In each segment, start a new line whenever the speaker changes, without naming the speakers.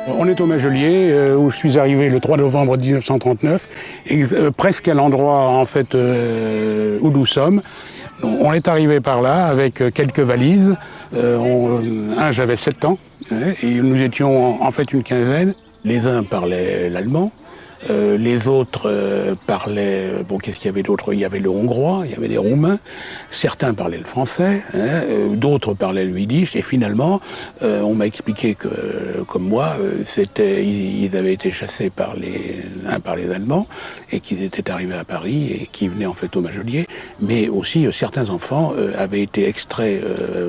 On est au Majelier, où je suis arrivé le 3 novembre 1939, et presque à l'endroit en fait où nous sommes. On est arrivé par là avec quelques valises. J'avais 7 ans, et nous étions en fait une quinzaine. Les uns parlaient l'allemand. Les autres parlaient, qu'est-ce qu'il y avait d'autre? Il y avait le hongrois, il y avait les roumains, certains parlaient le français, d'autres parlaient le yiddish, et finalement, on m'a expliqué que, comme moi, ils avaient été chassés par les Allemands, et qu'ils étaient arrivés à Paris, et qu'ils venaient en fait au Majelier, mais aussi certains enfants avaient été extraits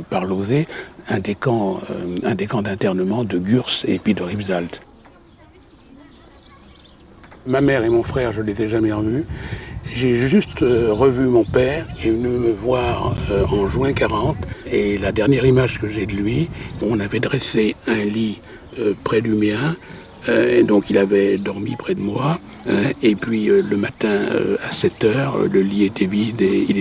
par l'OSE, un des camps d'internement de Gurs et puis de Rivesaltes. Ma mère et mon frère, je ne les ai jamais revus. J'ai juste revu mon père qui est venu me voir en juin 40. Et la dernière image que j'ai de lui, on avait dressé un lit près du mien. Et donc il avait dormi près de moi. Et puis le matin à 7 heures, le lit était vide et il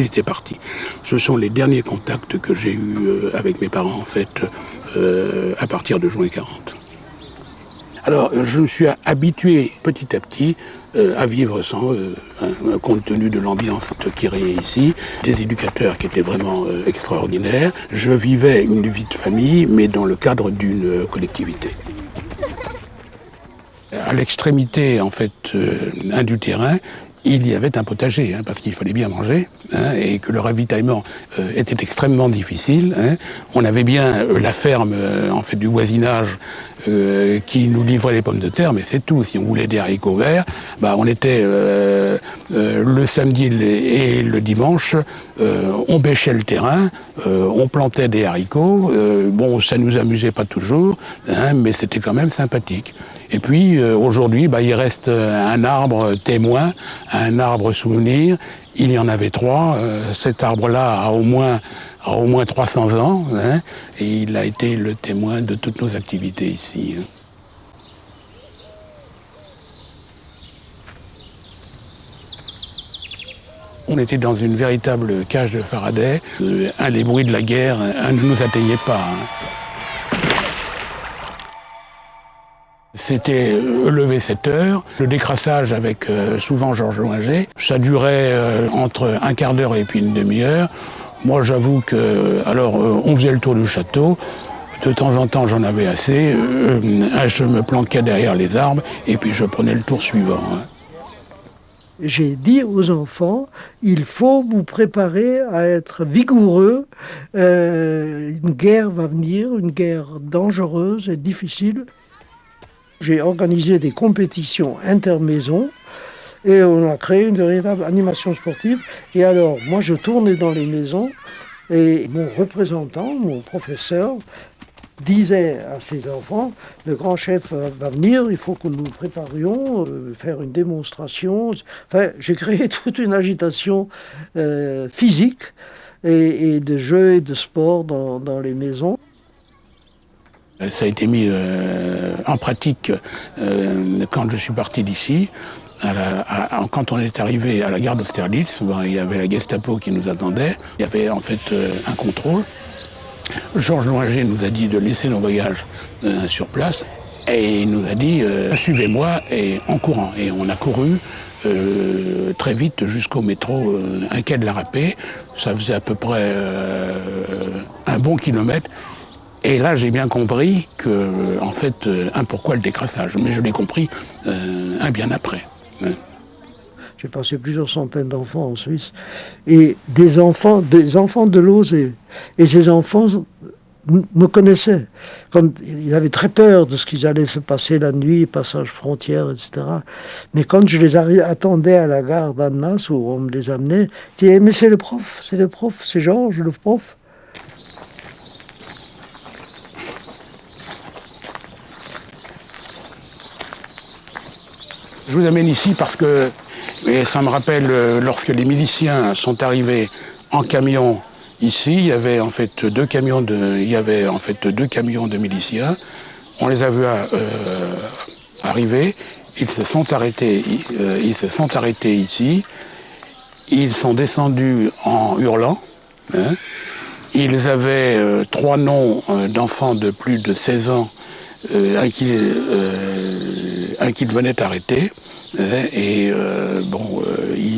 était parti. Ce sont les derniers contacts que j'ai eus avec mes parents en fait à partir de juin 40. Alors, je me suis habitué petit à petit à vivre sans, compte tenu de l'ambiance qui régnait ici, des éducateurs qui étaient vraiment extraordinaires. Je vivais une vie de famille, mais dans le cadre d'une collectivité. À l'extrémité, en fait, du terrain, il y avait un potager, parce qu'il fallait bien manger, et que le ravitaillement était extrêmement difficile. On avait bien la ferme en fait, du voisinage qui nous livrait les pommes de terre, mais c'est tout. Si on voulait des haricots verts, on était le samedi et le dimanche, on bêchait le terrain, on plantait des haricots. Ça nous amusait pas toujours, mais c'était quand même sympathique. Et puis aujourd'hui, il reste un arbre témoin, un arbre souvenir. Il y en avait 3. Cet arbre-là a au moins 300 ans, et il a été le témoin de toutes nos activités ici. On était dans une véritable cage de Faraday. Les bruits de la guerre ne nous atteignaient pas. C'était lever 7 heures, le décrassage avec souvent Georges Loinger. Ça durait entre un quart d'heure et puis une demi-heure. Moi, j'avoue que, on faisait le tour du château. De temps en temps, j'en avais assez. Je me planquais derrière les arbres et puis je prenais le tour suivant.
J'ai dit aux enfants, il faut vous préparer à être vigoureux. Une guerre va venir, une guerre dangereuse et difficile. J'ai organisé des compétitions intermaisons et on a créé une véritable animation sportive. Et alors, moi, je tournais dans les maisons et mon représentant, mon professeur, disait à ses enfants, le grand chef va venir, il faut que nous nous préparions, faire une démonstration. Enfin, j'ai créé toute une agitation physique et de jeux et de sport dans les maisons.
Ça a été mis en pratique quand je suis parti d'ici. Quand on est arrivé à la gare d'Austerlitz, il y avait la Gestapo qui nous attendait. Il y avait en fait un contrôle. Georges Loinger nous a dit de laisser nos bagages sur place et il nous a dit suivez-moi et en courant. Et on a couru très vite jusqu'au métro un quai de la Râpée. Ça faisait à peu près un bon kilomètre. Et là, j'ai bien compris que, en fait, pourquoi le décrassage. Mais je l'ai compris bien après.
J'ai passé plusieurs centaines d'enfants en Suisse. Et des enfants de l'OSE. Et ces enfants me connaissaient. Ils avaient très peur de ce qui allait se passer la nuit, passage frontière, etc. Mais quand je les attendais à la gare d'Annemasse, où on me les amenait, je disais, mais c'est le prof, c'est Georges, le prof.
Je vous amène ici parce que ça me rappelle lorsque les miliciens sont arrivés en camion ici, il y avait en fait deux camions de miliciens. On les a vus arriver, ils se sont arrêtés ici, ils sont descendus en hurlant. Ils avaient 3 noms d'enfants de plus de 16 ans un qu'ils venaient arrêter. Ils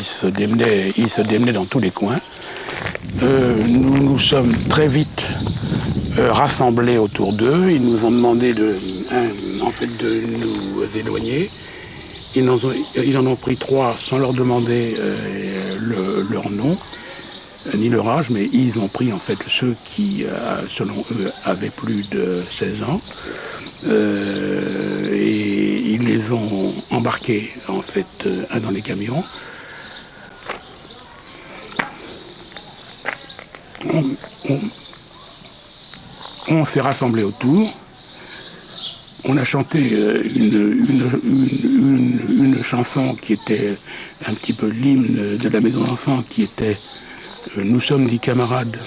se démenaient dans tous les coins. Nous nous sommes très vite rassemblés autour d'eux. Ils nous ont demandé de nous éloigner. Ils en ont pris 3 sans leur demander leur nom, ni leur âge, mais ils ont pris en fait ceux qui, selon eux, avaient plus de 16 ans. Et ils les ont embarqués en fait dans les camions. On s'est rassemblés autour. On a chanté une chanson qui était un petit peu l'hymne de la maison d'enfants, qui était « Nous sommes 10 camarades,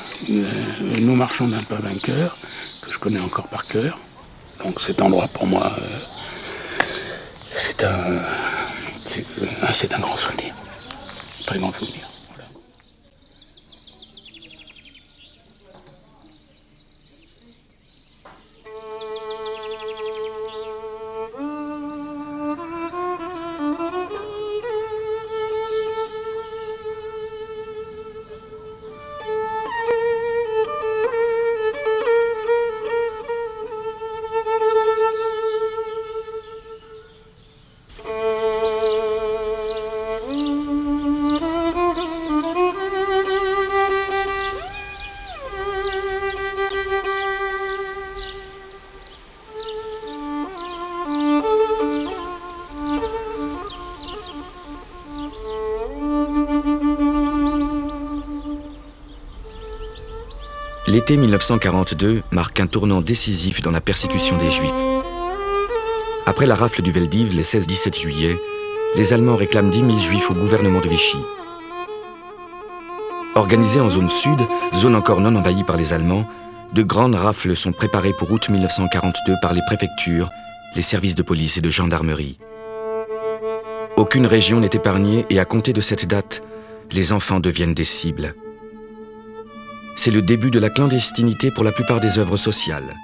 nous marchons d'un pas vainqueur », que je connais encore par cœur. Donc cet endroit pour moi, c'est un grand souvenir, très grand souvenir. Voilà.
L'été 1942 marque un tournant décisif dans la persécution des Juifs. Après la rafle du Veldiv, les 16-17 juillet, les Allemands réclament 10 000 Juifs au gouvernement de Vichy. Organisées en zone sud, zone encore non envahie par les Allemands, de grandes rafles sont préparées pour août 1942 par les préfectures, les services de police et de gendarmerie. Aucune région n'est épargnée et à compter de cette date, les enfants deviennent des cibles. C'est le début de la clandestinité pour la plupart des œuvres sociales.